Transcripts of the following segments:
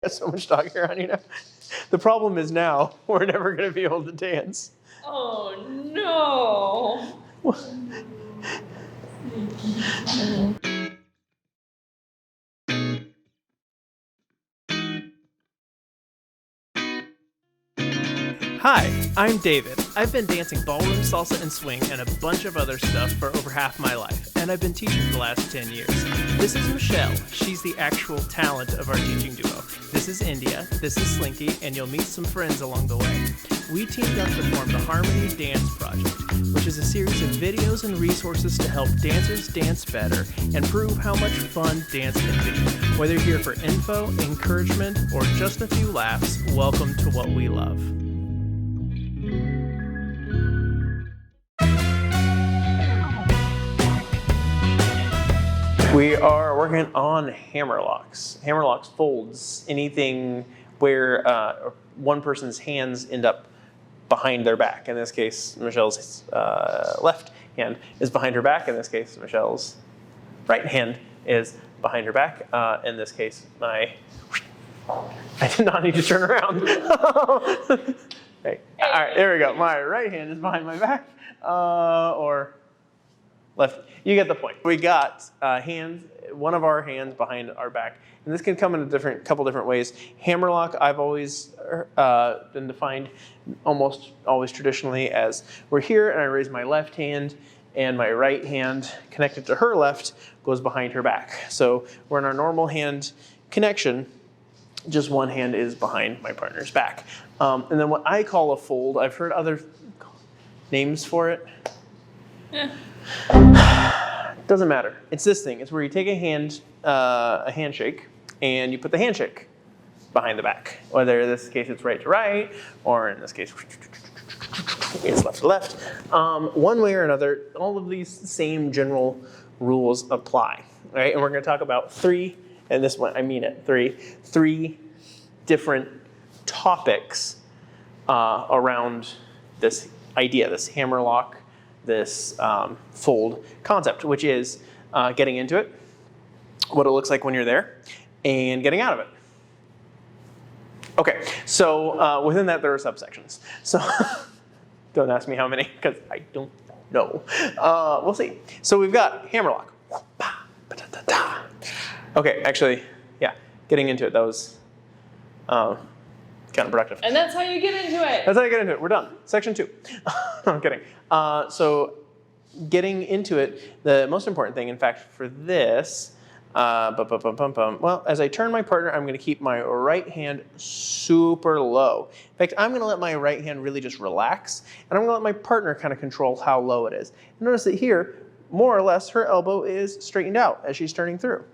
Got so much dog hair on you now. The problem is now we're never going to be able to dance. Oh no. Hi, I'm David. I've been dancing ballroom, salsa, and swing and a bunch of other stuff for over half my life, and I've been teaching for the last 10 years. This is Michelle. She's the actual talent of our teaching duo. This is India, this is Slinky, and you'll meet some friends along the way. We teamed up to form the Harmony Dance Project, which is a series of videos and resources to help dancers dance better and prove how much fun dance can be. Whether you're here for info, encouragement, or just a few laughs, welcome to what we love. We are working on hammerlocks. Hammerlocks folds anything where one person's hands end up behind their back. In this case, Michelle's left hand is behind her back. In this case, Michelle's right hand is behind her back. In this case, I did not need to turn around. Okay. All right, there we go. My right hand is behind my back, or left. You get the point. We got one of our hands behind our back, and this can come in a couple different ways. Hammerlock, I've always been defined almost always traditionally as we're here, and I raise my left hand, and my right hand connected to her left goes behind her back. So we're in our normal hand connection. Just one hand is behind my partner's back. And then what I call a fold, I've heard other names for it. Yeah. Doesn't matter. It's this thing. It's where you take a handshake, and you put the handshake behind the back. Whether in this case it's right to right, or in this case it's left to left. One way or another, all of these same general rules apply, right? And we're going to talk about three different topics around this idea, this hammerlock, this fold concept, which is getting into it, what it looks like when you're there, and getting out of it. Okay, so within that there are subsections. So don't ask me how many, because I don't know. We'll see. So we've got hammerlock. Okay, actually, yeah, getting into it, that was counterproductive. And that's how you get into it. That's how you get into it. We're done. Section 2. No, I'm kidding. So getting into it, the most important thing, in fact, for this, well, as I turn my partner, I'm going to keep my right hand super low. In fact, I'm going to let my right hand really just relax, and I'm going to let my partner kind of control how low it is. Notice that here, more or less, her elbow is straightened out as she's turning through.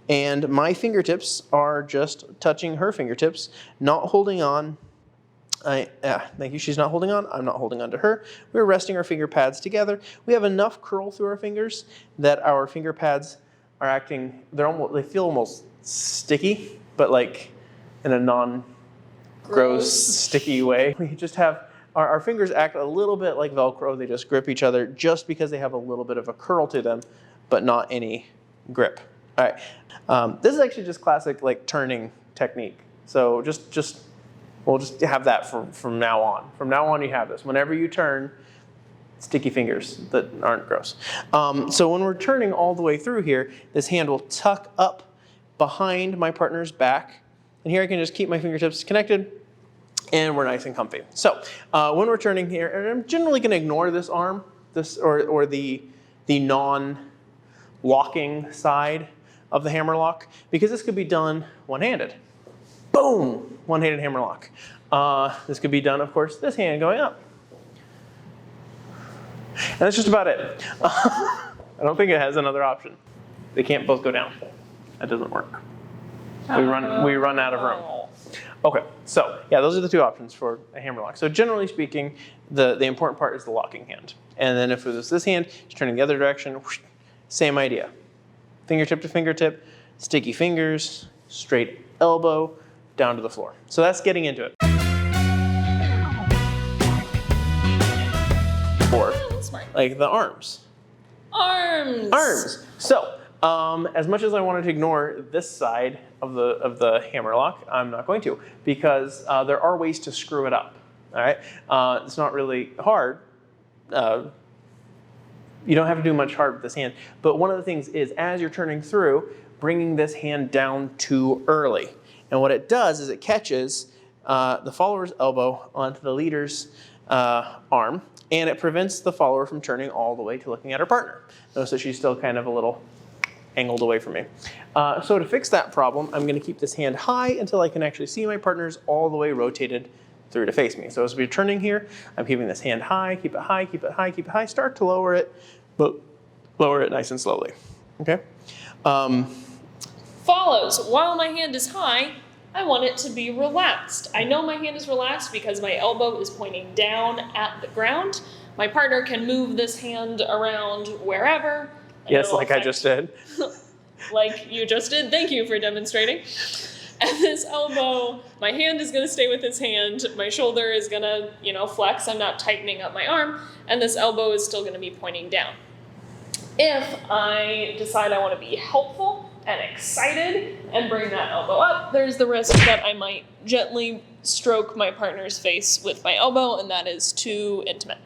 And my fingertips are just touching her fingertips, not holding on. Thank you, she's not holding on, I'm not holding on to her. We're resting our finger pads together. We have enough curl through our fingers that our finger pads are acting, they feel almost sticky, but like in a non-gross, sticky way. We just have, our fingers act a little bit like Velcro. They just grip each other just because they have a little bit of a curl to them, but not any grip. All right, this is actually just classic like turning technique. So we'll just have that from now on. From now on, you have this. Whenever you turn, sticky fingers that aren't gross. So when we're turning all the way through here, this hand will tuck up behind my partner's back. And here I can just keep my fingertips connected, and we're nice and comfy. So when we're turning here, and I'm generally going to ignore this arm, or the non-locking side of the hammerlock, because this could be done one-handed. Boom! One-handed hammerlock. This could be done, of course, this hand going up. And that's just about it. I don't think it has another option. They can't both go down. That doesn't work. We run out of room. Okay, so yeah, those are the two options for a hammerlock. So generally speaking, the important part is the locking hand. And then if it was this hand, just turning the other direction, whoosh, same idea. Fingertip to fingertip, sticky fingers, straight elbow, down to the floor. So that's getting into it. Or like the arms. Arms. Arms. So As much as I wanted to ignore this side of the hammerlock, I'm not going to, because there are ways to screw it up. All right, it's not really hard. You don't have to do much hard with this hand, but one of the things is as you're turning through, bringing this hand down too early. And what it does is it catches the follower's elbow onto the leader's arm, and it prevents the follower from turning all the way to looking at her partner. Notice that she's still kind of a little angled away from me. So to fix that problem, I'm going to keep this hand high until I can actually see my partner's all the way rotated through to face me. So as we're turning here, I'm keeping this hand high, keep it high, keep it high, keep it high, start to lower it, but lower it nice and slowly, okay? Follows. While my hand is high, I want it to be relaxed. I know my hand is relaxed because my elbow is pointing down at the ground. My partner can move this hand around wherever. Yes, like I just did. Like you just did. Thank you for demonstrating. And this elbow, my hand is gonna stay with his hand. My shoulder is gonna, flex. I'm not tightening up my arm. And this elbow is still gonna be pointing down. If I decide I wanna be helpful and excited and bring that elbow up, there's the risk that I might gently stroke my partner's face with my elbow, and that is too intimate.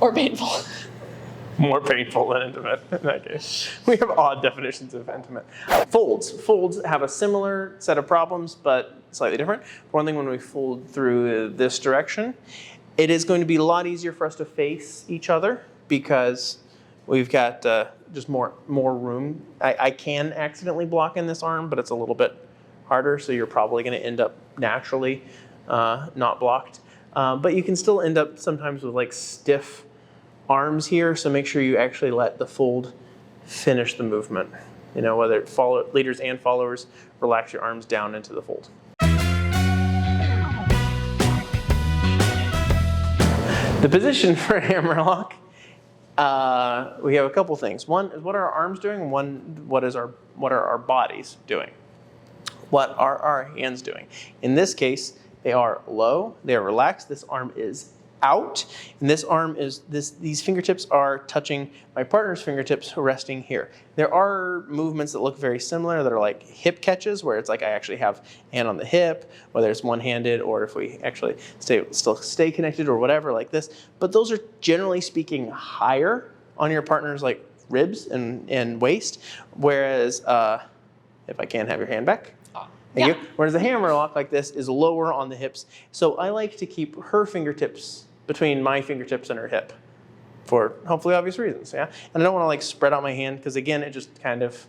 Or painful. More painful than intimate in that case. We have odd definitions of intimate. Folds. Folds have a similar set of problems, but slightly different. For one thing, when we fold through this direction, it is going to be a lot easier for us to face each other because we've got just more room. I can accidentally block in this arm, but it's a little bit harder, so you're probably going to end up naturally not blocked. But you can still end up sometimes with like stiff arms here, so make sure you actually let the fold finish the movement. Whether leaders and followers, relax your arms down into the fold. The position for hammerlock, we have a couple things. One is what are our arms doing? One, what are our bodies doing? What are our hands doing? In this case, they are low, they are relaxed, this arm is out, and this arm is, these fingertips are touching my partner's fingertips resting here. There are movements that look very similar that are like hip catches, where it's like I actually have a hand on the hip, whether it's one-handed or if we actually still stay connected or whatever like this. But those are generally speaking higher on your partner's like ribs and waist, whereas if I can have your hand back. Thank you. Whereas the hammerlock like this is lower on the hips. So I like to keep her fingertips between my fingertips and her hip for hopefully obvious reasons, yeah? And I don't want to like spread out my hand because again, it just kind of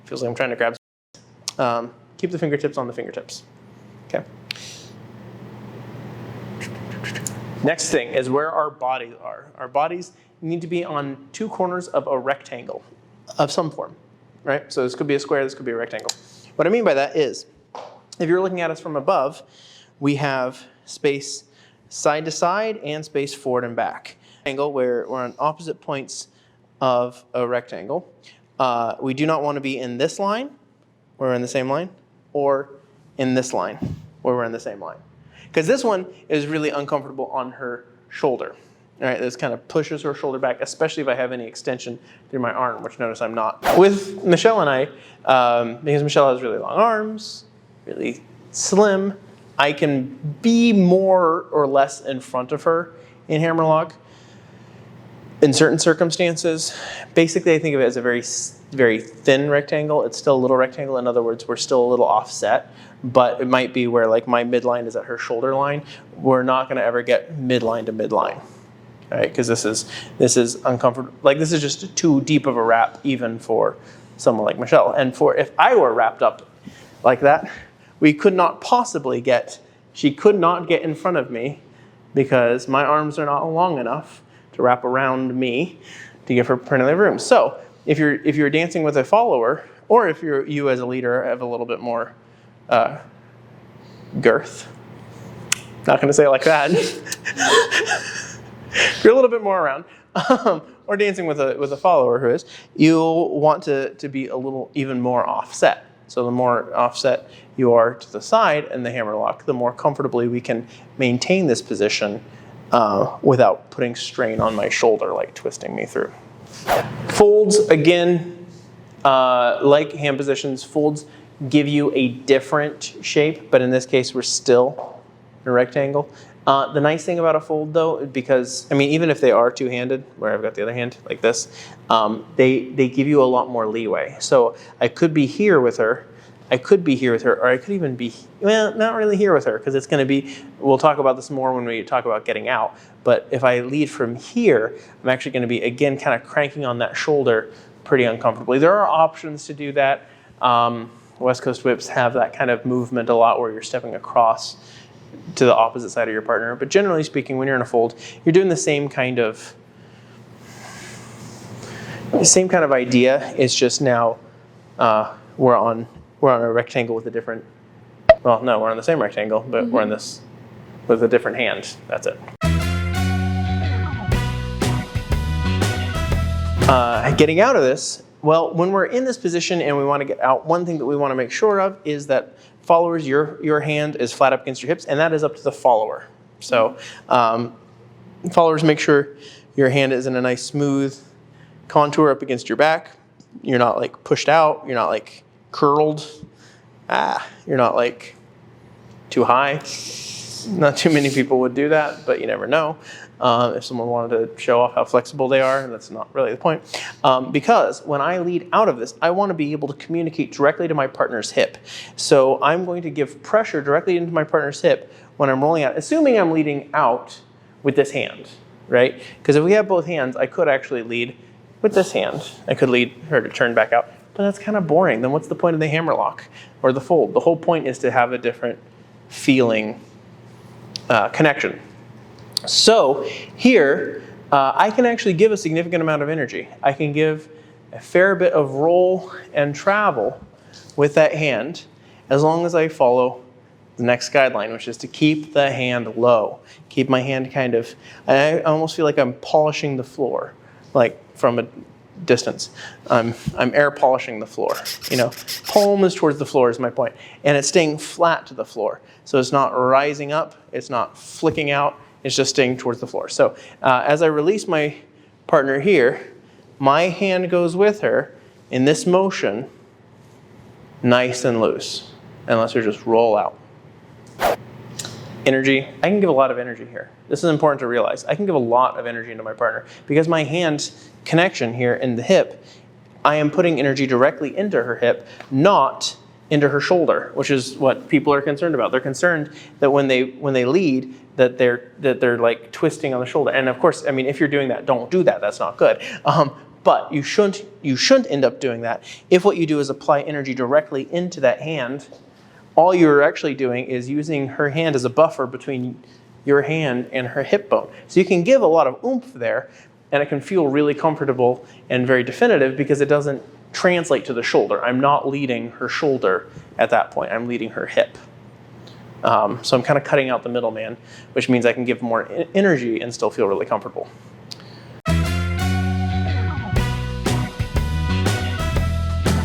feels like I'm trying to grab. Keep the fingertips on the fingertips, okay? Next thing is where our bodies are. Our bodies need to be on two corners of a rectangle of some form, right? So this could be a square, this could be a rectangle. What I mean by that is, if you're looking at us from above, we have space side to side and space forward and back. Angle where we're on opposite points of a rectangle. We do not want to be in this line, where we're in the same line, or in this line, where we're in the same line. Because this one is really uncomfortable on her shoulder. All right, this kind of pushes her shoulder back, especially if I have any extension through my arm, which notice I'm not. With Michelle and I, because Michelle has really long arms, really slim, I can be more or less in front of her in hammerlock in certain circumstances. Basically, I think of it as a very, very thin rectangle. It's still a little rectangle. In other words, we're still a little offset, but it might be where like my midline is at her shoulder line. We're not going to ever get midline to midline. All right, because this is uncomfortable. Like this is just too deep of a wrap even for someone like Michelle. And for if I were wrapped up like that, we could not possibly she could not get in front of me because my arms are not long enough to wrap around me to give her plenty of room. So if you're dancing with a follower, or if you as a leader have a little bit more girth, not going to say it like that. If you're a little bit more around, or dancing with a follower who is, you'll want to be a little even more offset. So the more offset you are to the side in the hammerlock, the more comfortably we can maintain this position without putting strain on my shoulder, like twisting me through. Folds, again, like hand positions, folds give you a different shape, but in this case, we're still in a rectangle. The nice thing about a fold, though, because, I mean, even if they are two-handed, where I've got the other hand like this, they give you a lot more leeway. So I could be here with her, I could be here with her, or I could even be, well, not really here with her, because it's going to be, we'll talk about this more when we talk about getting out, but if I lead from here, I'm actually going to be, again, kind of cranking on that shoulder pretty uncomfortably. There are options to do that. West Coast whips have that kind of movement a lot where you're stepping across to the opposite side of your partner. But generally speaking, when you're in a fold, you're doing the same kind of idea. It's just now we're on a rectangle with a different, well, no, we're on the same rectangle, but we're on this with a different hand. That's it. Getting out of this, well, when we're in this position and we want to get out, one thing that we want to make sure of is that followers, your hand is flat up against your hips, and that is up to the follower. So followers, make sure your hand is in a nice smooth contour up against your back. You're not like pushed out, you're not like curled, you're not like too high. Not too many people would do that, but you never know. If someone wanted to show off how flexible they are, that's not really the point. Because when I lead out of this, I want to be able to communicate directly to my partner's hip. So I'm going to give pressure directly into my partner's hip when I'm rolling out, assuming I'm leading out with this hand, right? Because if we have both hands, I could actually lead with this hand. I could lead her to turn back out, but that's kind of boring. Then what's the point of the hammerlock or the fold? The whole point is to have a different feeling connection. So here, I can actually give a significant amount of energy. I can give a fair bit of roll and travel with that hand as long as I follow the next guideline, which is to keep the hand low. Keep my hand kind of, I almost feel like I'm polishing the floor, like from a distance. I'm air polishing the floor. You know, palm is towards the floor is my point. And it's staying flat to the floor. So it's not rising up, it's not flicking out, it's just staying towards the floor. So as I release my partner here, my hand goes with her in this motion, nice and loose, unless we just roll out. Energy, I can give a lot of energy here. This is important to realize. I can give a lot of energy into my partner because my hand connection here in the hip, I am putting energy directly into her hip, not into her shoulder, which is what people are concerned about. They're concerned that when they lead, that they're like twisting on the shoulder. And of course, I mean, if you're doing that, don't do that. That's not good. But you shouldn't end up doing that. If what you do is apply energy directly into that hand, all you're actually doing is using her hand as a buffer between your hand and her hip bone. So you can give a lot of oomph there, and it can feel really comfortable and very definitive because it doesn't translate to the shoulder. I'm not leading her shoulder at that point. I'm leading her hip. So I'm kind of cutting out the middleman, which means I can give more energy and still feel really comfortable.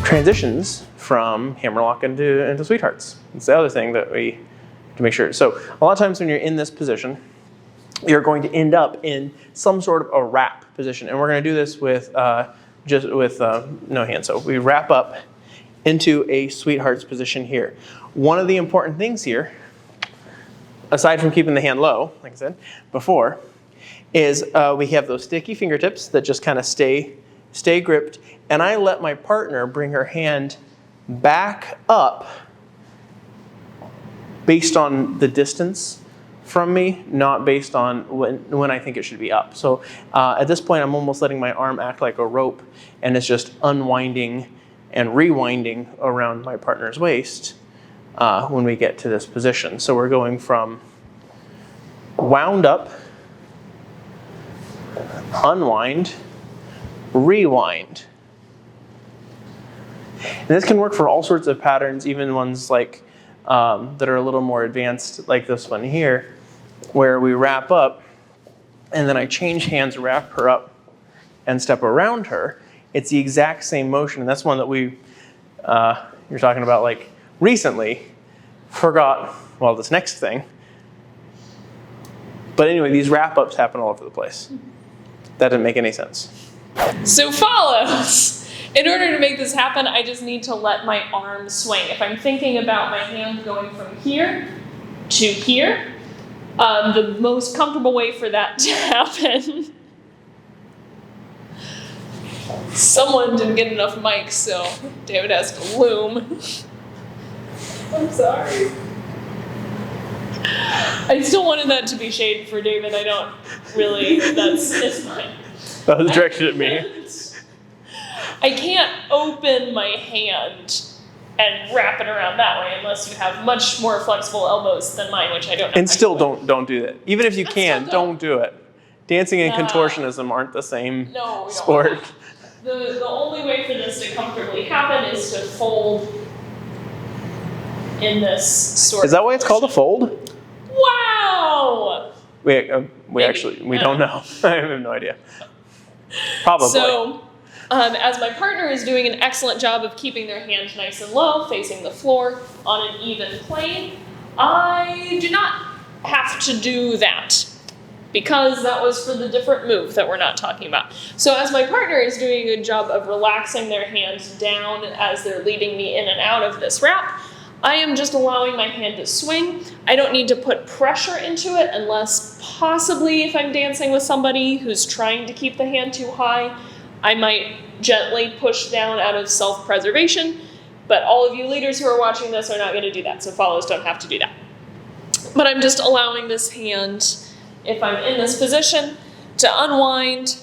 Transitions from Hammerlock into Sweethearts. It's the other thing that we have to make sure. So a lot of times when you're in this position, you're going to end up in some sort of a wrap position. And we're going to do this with no hand. So we wrap up into a Sweethearts position here. One of the important things here, aside from keeping the hand low, like I said before, is we have those sticky fingertips that just kind of stay gripped. And I let my partner bring her hand back up based on the distance from me, not based on when I think it should be up. So at this point, I'm almost letting my arm act like a rope, and it's just unwinding and rewinding around my partner's waist when we get to this position. So we're going from wound up, unwind, rewind. And this can work for all sorts of patterns, even ones like that are a little more advanced, like this one here, where we wrap up, and then I change hands, wrap her up, and step around her. It's the exact same motion, and that's one that you're talking about like recently, forgot, well, this next thing. But anyway, these wrap-ups happen all over the place. That didn't make any sense. So follows. In order to make this happen, I just need to let my arm swing. If I'm thinking about my hand going from here to here, the most comfortable way for that to happen. Someone didn't get enough mics, so David has to loom. I'm sorry. I still wanted that to be shade for David. I don't really, it's fine. That was directed at me. I can't open my hand and wrap it around that way unless you have much more flexible elbows than mine, which I don't know. And still don't do that. Even if you can, don't do it. Dancing and contortionism aren't the same sport. The only way for this to comfortably happen is to fold in this sort of. Is that why it's called a fold? Wow! We don't know. I have no idea. Probably. So, as my partner is doing an excellent job of keeping their hands nice and low, facing the floor on an even plane, I do not have to do that, because that was for the different move that we're not talking about. So as my partner is doing a good job of relaxing their hands down as they're leading me in and out of this wrap, I am just allowing my hand to swing. I don't need to put pressure into it unless possibly if I'm dancing with somebody who's trying to keep the hand too high, I might gently push down out of self-preservation, but all of you leaders who are watching this are not going to do that, so follows don't have to do that. But I'm just allowing this hand, if I'm in this position, to unwind,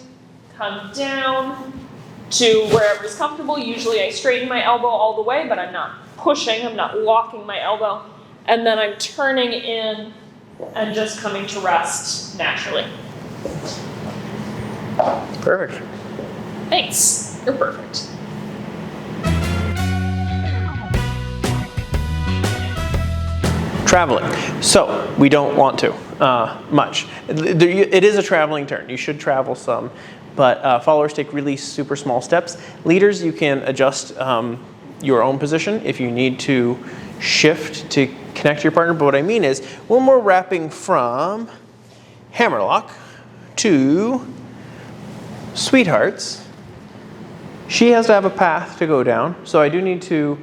come down to wherever's comfortable. Usually I straighten my elbow all the way, but I'm not pushing, I'm not locking my elbow, and then I'm turning in and just coming to rest naturally. Perfect. Thanks, you're perfect. Traveling. So we don't want to much. It is a traveling turn. You should travel some, but followers take really super small steps. Leaders, you can adjust your own position if you need to shift to connect to your partner. But what I mean is, when we're wrapping from Hammerlock to Sweethearts, she has to have a path to go down, so I do need to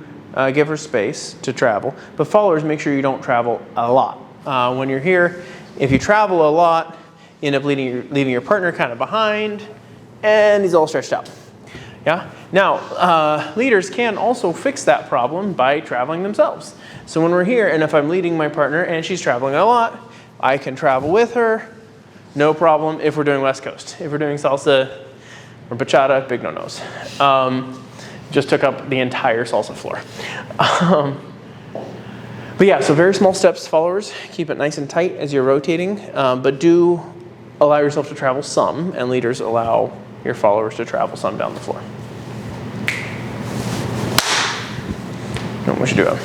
give her space to travel. But followers, make sure you don't travel a lot. When you're here, if you travel a lot, you end up leaving your partner kind of behind, and he's all stretched out. Yeah. Now, leaders can also fix that problem by traveling themselves. So when we're here, and if I'm leading my partner and she's traveling a lot, I can travel with her, no problem. If we're doing West Coast, if we're doing salsa or bachata, big no-nos. Just took up the entire salsa floor. But yeah, so very small steps, followers. Keep it nice and tight as you're rotating, but do allow yourself to travel some, and leaders allow your followers to travel some down the floor. What should you do?